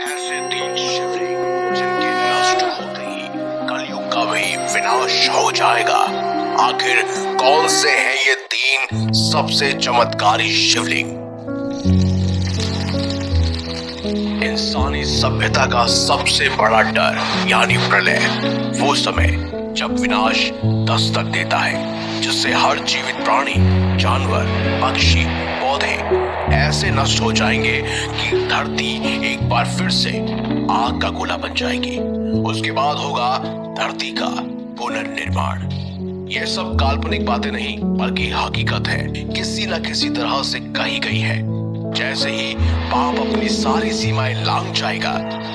ऐसे 3 शिवलिंग जिनके नष्ट होते ही कलयुग का भी विनाश हो जाएगा। आखिर कौन से हैं ये 3 सबसे चमत्कारी शिवलिंग? इंसानी सभ्यता का सबसे बड़ा डर यानी प्रलय, वो समय जब विनाश दस्तक देता है, जिससे हर जीवित प्राणी, जानवर, पक्षी, पौधे ऐसे नष्ट हो जाएंगे कि धरती एक बार फिर से आग का गोला बन जाएगी। उसके बाद होगा धरती का पुनर्निर्माण। ये सब काल्पनिक बातें नहीं बल्कि हकीकत है, किसी न किसी तरह से कही गई है। जैसे ही पाप अपनी सारी सीमाएं लांघ जाएगा,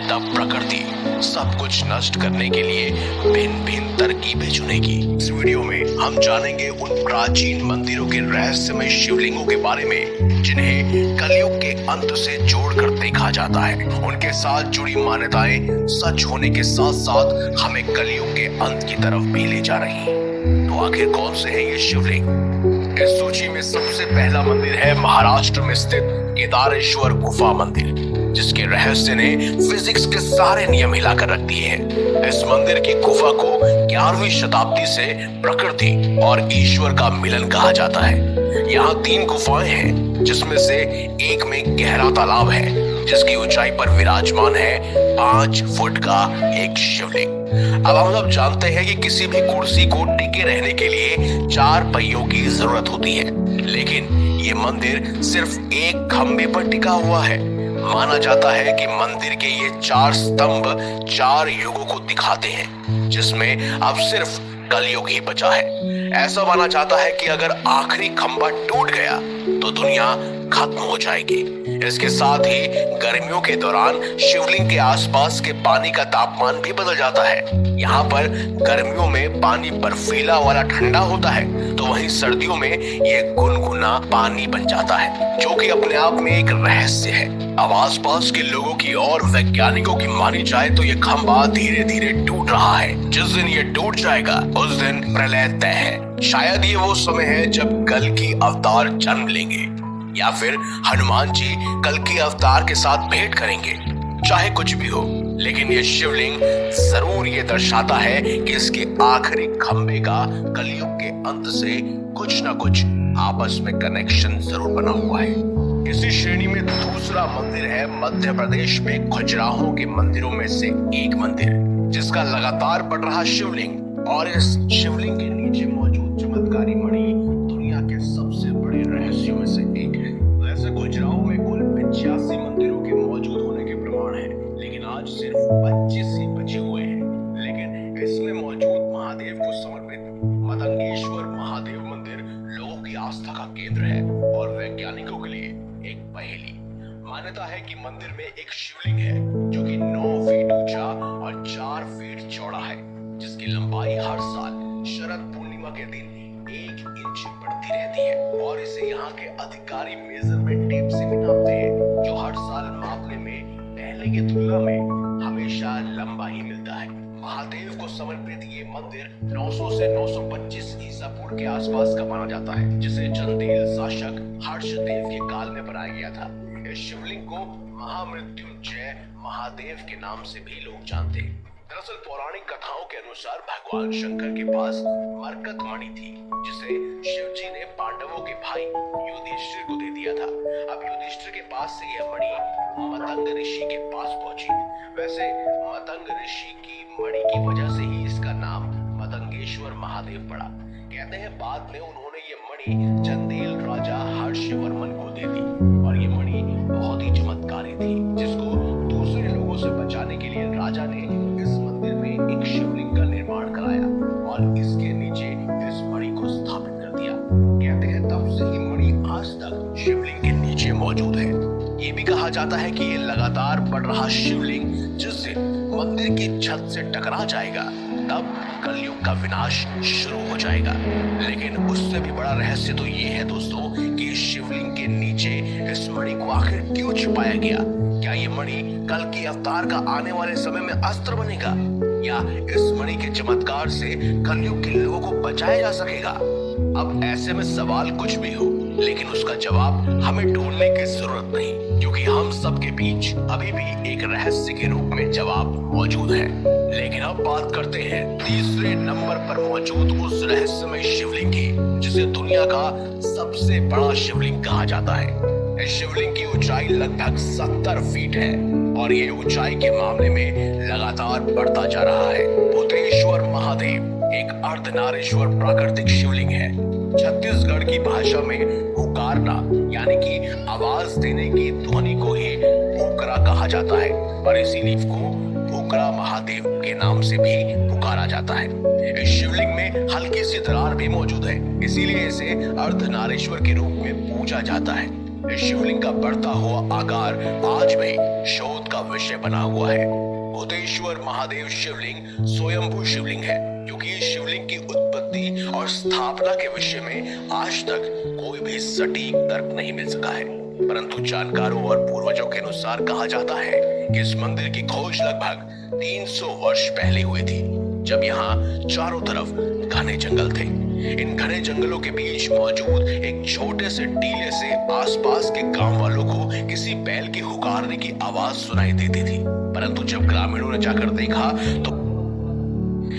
तब प्रकृति सब कुछ नष्ट करने के लिए भिन्न भिन्न तरकीबें चुनेगी। इस वीडियो में हम जानेंगे उन प्राचीन मंदिरों के रहस्यमय शिवलिंगों के बारे में जिन्हें कलयुग के अंत से जोड़कर देखा जाता है। उनके साथ जुड़ी मान्यताएं सच होने के साथ साथ हमें कलयुग के अंत की तरफ भी ले जा रही हैं। तो आखिर कौन से हैं ये शिवलिंग? इस सूची में सबसे पहला मंदिर है महाराष्ट्र में स्थित केदारेश्वर गुफा मंदिर, जिसके रहस्य ने फिजिक्स के सारे नियम हिलाकर रख दिए हैं। इस मंदिर की गुफा को 11वीं शताब्दी से प्रकृति और ईश्वर का मिलन कहा जाता है। यहाँ 3 गुफाएं हैं, जिसमें से एक में गहरा तालाब है, जिसकी ऊंचाई पर विराजमान है 5 फुट का एक शिवलिंग। अब हम सब जानते हैं कि किसी भी कुर्सी को टिके रहने के लिए 4 पहियों की जरूरत होती है, लेकिन ये मंदिर सिर्फ एक खंबे पर टिका हुआ है। माना जाता है कि मंदिर के ये 4 स्तंभ 4 युगों को दिखाते हैं, जिसमें अब सिर्फ कलयुग ही बचा है। ऐसा माना जाता है कि अगर आखिरी खंबा टूट गया तो दुनिया खत्म हो जाएगी। इसके साथ ही गर्मियों के दौरान शिवलिंग के आसपास के पानी का तापमान भी बदल जाता है। यहाँ पर गर्मियों में पानी बर्फीला वाला ठंडा होता है, तो वहीं सर्दियों में ये गुनगुना पानी बन जाता है, जो कि अपने आप में एक रहस्य है। अब आसपास के लोगों की और वैज्ञानिकों की मानी जाए तो ये खंबा धीरे धीरे टूट रहा है। जिस दिन ये टूट जाएगा उस दिन प्रलय तय है। शायद ये वो समय है जब कल्कि अवतार जन्म लेंगे, या फिर हनुमान जी कल्कि अवतार के साथ भेंट करेंगे। चाहे कुछ भी हो, लेकिन ये शिवलिंग जरूर ये दर्शाता है कि इसके आखिरी खंबे का कलयुग के अंत से कुछ न कुछ आपस में कनेक्शन जरूर बना हुआ है। इसी श्रेणी में दूसरा मंदिर है मध्य प्रदेश में खजुराहो के मंदिरों में से एक मंदिर, जिसका लगातार बढ़ रहा शिवलिंग और इस शिवलिंग के नीचे मौजूद चमत्कारी मणि दुनिया के सबसे बड़े रहस्यों में से एक है। वैसे खजुराहो में कुल 85 मंदिरों के मौजूद होने के प्रमाण है, लेकिन आज सिर्फ 25 ही बचे हुए हैं। लेकिन इसमें मौजूद महादेव को समर्पित मतंगेश्वर महादेव मंदिर लोगों की आस्था का केंद्र है और वैज्ञानिकों के लिए एक पहेली। मान्यता है कि मंदिर में एक शिवलिंग है जो कि 9 फीट ऊंचा और 4 फीट चौड़ा है, जिसकी लंबाई हर साल शरद पूर्णिमा के दिन 1 इंच बढ़ती रहती है और इसे यहाँ के अधिकारी मेजरमेंट टेप से भी नापते हैं, जो हर साल मापने में पहले की तुलना में हमेशा लंबा ही मिलता है। महादेव को समर्पित ये मंदिर 900 से 925 ईसा पूर्व के आसपास का माना जाता है, जिसे चंदेल शासक हर्षदेव के काल में बनाया गया था। इस शिवलिंग को महामृत्युंजय महादेव के नाम से भी लोग जानते हैं। दरअसल पौराणिक कथाओं के अनुसार भगवान शंकर के पास मरकत मणि थी, जिसे शिव जी ने पांडवों के भाई युधिष्ठिर को दे दिया था। अब युधिष्ठिर के पास से यह मणि मतंग ऋषि के पास पहुंची। वैसे मतंग ऋषि की मणि की वजह से ही इसका नाम मतंगेश्वर महादेव पड़ा। कहते हैं बाद में उन्होंने ये मणि चंदेल राजा हर्षवर्मन को दे दी और ये मणि बहुत ही चमत्कारी थी, जिसको दूसरे लोगों से बचाने के लिए राजा ने इस मंदिर में एक शिवलिंग का निर्माण कराया और इसके नीचे इस मणि को स्थापित कर दिया। कहते हैं तब से ये मणि आज तक शिवलिंग के नीचे मौजूद है। ये भी कहा जाता है कि ये लगातार बढ़ रहा शिवलिंग जिस दिन मंदिर की छत से टकरा जाएगा, तब कलयुग का विनाश शुरू हो जाएगा। लेकिन उससे भी बड़ा रहस्य तो ये है दोस्तों कि इस शिवलिंग के नीचे इस मणि को आखिर क्यों छुपाया गया? क्या ये मणि कल के अवतार का आने वाले समय में अस्त्र बनेगा, या इस मणि के चमत्कार से कलयुग के लोगों को बचाया जा सकेगा? अब ऐसे में सवाल कुछ भी हो, लेकिन उसका जवाब हमें ढूंढने की जरूरत नहीं, क्योंकि हम सबके बीच अभी भी एक रहस्य के रूप में जवाब मौजूद है। लेकिन अब बात करते हैं तीसरे नंबर पर मौजूद उस रहस्यमय शिवलिंग की, जिसे दुनिया का सबसे बड़ा शिवलिंग कहा जाता है। इस शिवलिंग की ऊंचाई लगभग 70 फीट है और ये ऊंचाई के मामले में लगातार बढ़ता जा रहा है। भूतेश्वर महादेव एक अर्धनारीश्वर प्राकृतिक शिवलिंग है। छत्तीसगढ़ की भाषा में पुकारना यानी कि आवाज देने की ध्वनि को ही पुकरा कहा जाता है और इसीलिए को पुकरा महादेव के नाम से भी पुकारा जाता है। इस शिवलिंग में हल्की सी दरार भी मौजूद है, इसीलिए इसे अर्धनारीश्वर के रूप में पूजा जाता है। इस शिवलिंग का बढ़ता हुआ आकार आज भी शोध का विषय बना हुआ है। भूतेश्वर महादेव शिवलिंग स्वयंभू शिवलिंग है, क्योंकि इस शिवलिंग की उत्पत्ति और स्थापना के विषय में आज तक कोई भी सटीक तर्क नहीं मिल सका है। परंतु जानकारों और पूर्वजों के अनुसार कहा जाता है कि इस मंदिर की खोज लगभग 300 वर्ष पहले हुई थी, जब यहाँ चारों तरफ घने जंगल थे। इन घने जंगलों के बीच मौजूद एक छोटे से टीले से आसपास के गांव वालों को किसी बैल के हुकारने की आवाज सुनाई देती थी। परंतु जब ग्रामीणों ने जाकर देखा तो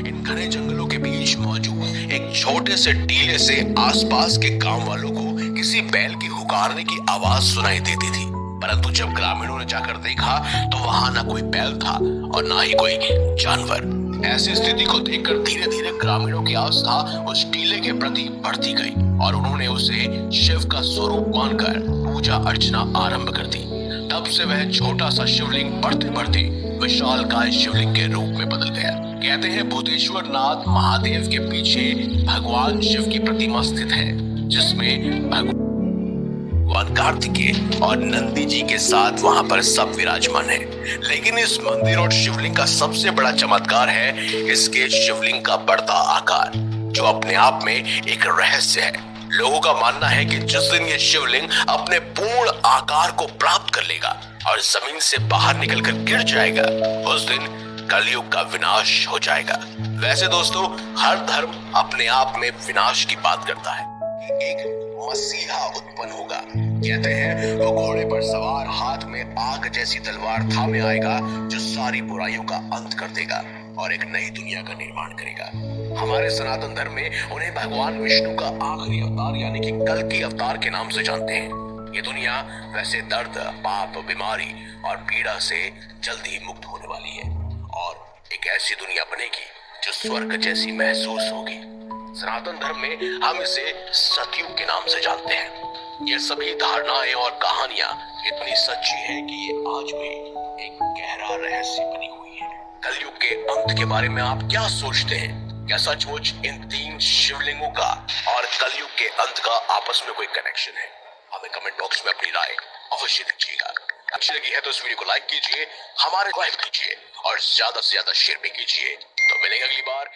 इन घने जंगलों के बीच मौजूद एक छोटे से टीले से आसपास के गांव वालों को किसी बैल के हुकारने की आवाज सुनाई देती थी। परंतु जब ग्रामीणों ने जाकर देखा तो वहां ना कोई बैल था और ना ही कोई जानवर। ऐसी स्थिति को देखकर धीरे धीरे ग्रामीणों की आस्था उस टीले के प्रति बढ़ती गई और उन्होंने उसे शिव का स्वरूप मानकर पूजा अर्चना आरंभ कर दी। तब से वह छोटा सा शिवलिंग बढ़ते बढ़ते विशालकाय शिवलिंग के रूप में बदल गया। कहते हैं भूतेश्वर नाथ महादेव के पीछे भगवान शिव की प्रतिमा स्थित है, जिसमें भगवान कार्तिकेय और नंदी जी के साथ वहां पर सब विराजमान है। लेकिन इस मंदिर और शिवलिंग का सबसे बड़ा चमत्कार है इसके शिवलिंग का बढ़ता आकार, जो अपने आप में एक रहस्य है। लोगों का मानना है कि जिस दिन ये शिवलिंग अपने पूर्ण आकार को प्राप्त कर लेगा और जमीन से बाहर निकलकर गिर जाएगा, उस दिन कलयुग का विनाश हो जाएगा। वैसे दोस्तों, हर धर्म अपने आप में विनाश की बात करता है। एक मसीहा उत्पन्न होगा। कहते हैं वो घोड़े पर सवार हाथ में आग जैसी तलवार थामे आएगा, जो सारी बुराइयों का अंत कर देगा और एक नई दुनिया का निर्माण करेगा। हमारे सनातन धर्म में उन्हें भगवान विष्णु का आखिरी अवतार यानी कि कल्कि अवतार के नाम से जानते हैं। ये दुनिया वैसे दर्द, पाप, बीमारी और पीड़ा से जल्दी ही मुक्त होने वाली है और एक ऐसी दुनिया बनेगी जो स्वर्ग जैसी महसूस होगी। सनातन धर्म में हम इसे सतयुग के नाम से जानते हैं। ये सभी धारणाएं और कहानियां इतनी सच्ची हैं कि ये आज भी एक गहरा रहस्य बनी हुई है। कलयुग के अंत के बारे में आप क्या सोचते हैं? क्या सचमुच इन 3 शिवलिंगों का और कलयुग के अंत का आपस में कोई कनेक्शन है? हमें कमेंट बॉक्स में अपनी राय अवश्य दीजिएगा। अच्छी लगी है तो इस वीडियो को लाइक कीजिए, हमारे सब्सक्राइब कीजिए और ज्यादा से ज्यादा शेयर भी कीजिए। तो मिलेंगे अगली बार।